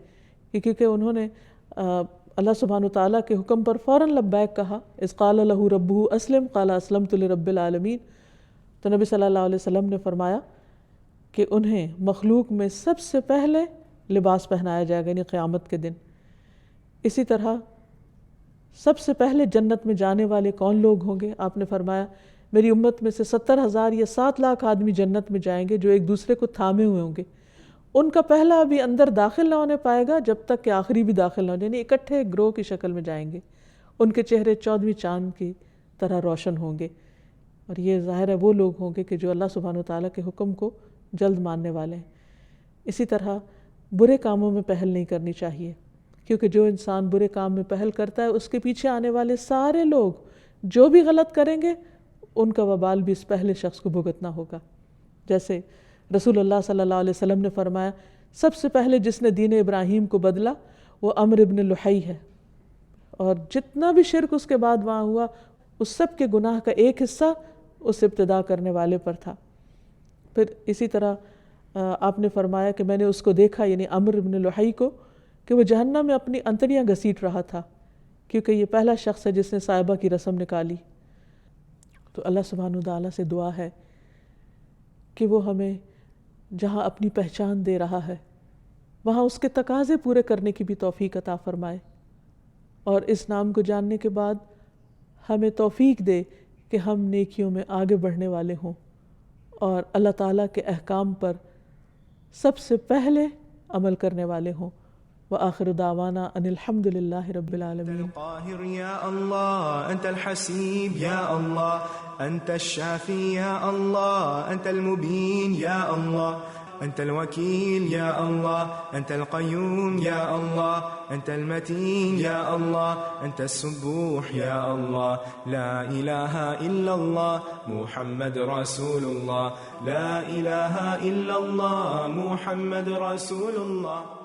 کہ کیونکہ انہوں نے اللہ سبحانہ وتعالیٰ کے حکم پر فوراً لبیک کہا، اذ قال لہ ربہ اسلم قال اسلمت لرب العالمین، تو نبی صلی اللہ علیہ وسلم نے فرمایا کہ انہیں مخلوق میں سب سے پہلے لباس پہنایا جائے گا، یعنی قیامت کے دن۔ اسی طرح سب سے پہلے جنت میں جانے والے کون لوگ ہوں گے؟ آپ نے فرمایا میری امت میں سے 70,000 یا 7 لاکھ آدمی جنت میں جائیں گے جو ایک دوسرے کو تھامے ہوئے ہوں گے، ان کا پہلا بھی اندر داخل نہ ہونے پائے گا جب تک کہ آخری بھی داخل نہ ہو، یعنی اکٹھے گروہ کی شکل میں جائیں گے، ان کے چہرے 14ویں چاند کی طرح روشن ہوں گے، اور یہ ظاہر ہے وہ لوگ ہوں گے کہ جو اللہ سبحانہ وتعالیٰ کے حکم کو جلد ماننے والے ہیں۔ اسی طرح برے کاموں میں پہل نہیں کرنی چاہیے، کیونکہ جو انسان برے کام میں پہل کرتا ہے اس کے پیچھے آنے والے سارے لوگ جو بھی غلط کریں گے ان کا وبال بھی اس پہلے شخص کو بھگتنا ہوگا۔ جیسے رسول اللہ صلی اللہ علیہ وسلم نے فرمایا سب سے پہلے جس نے دین ابراہیم کو بدلا وہ عمرو بن لحی ہے، اور جتنا بھی شرک اس کے بعد وہاں ہوا اس سب کے گناہ کا ایک حصہ اس ابتدا کرنے والے پر تھا۔ پھر اسی طرح آپ نے فرمایا کہ میں نے اس کو دیکھا، یعنی عمرو بن لحی کو، کہ وہ جہنم میں اپنی انتڑیاں گھسیٹ رہا تھا، کیونکہ یہ پہلا شخص ہے جس نے صائبہ کی رسم نکالی۔ تو اللہ سبحانہ وتعالیٰ سے دعا ہے کہ وہ ہمیں جہاں اپنی پہچان دے رہا ہے وہاں اس کے تقاضے پورے کرنے کی بھی توفیق عطا فرمائے، اور اس نام کو جاننے کے بعد ہمیں توفیق دے کہ ہم نیکیوں میں آگے بڑھنے والے ہوں اور اللہ تعالیٰ کے احکام پر سب سے پہلے عمل کرنے والے ہوں۔ وآخر دعوانا ان الحمد للہ رب العالمین۔ القاهر يا الله، أنت الحسيب يا الله، أنت الشافي يا الله، أنت المبين يا الله، أنت الوكيل يا الله، أنت القيوم يا الله، أنت المتين يا الله، أنت السبوح يا الله، لا إله إلا الله محمد رسول الله، لا إله إلا الله محمد رسول الله۔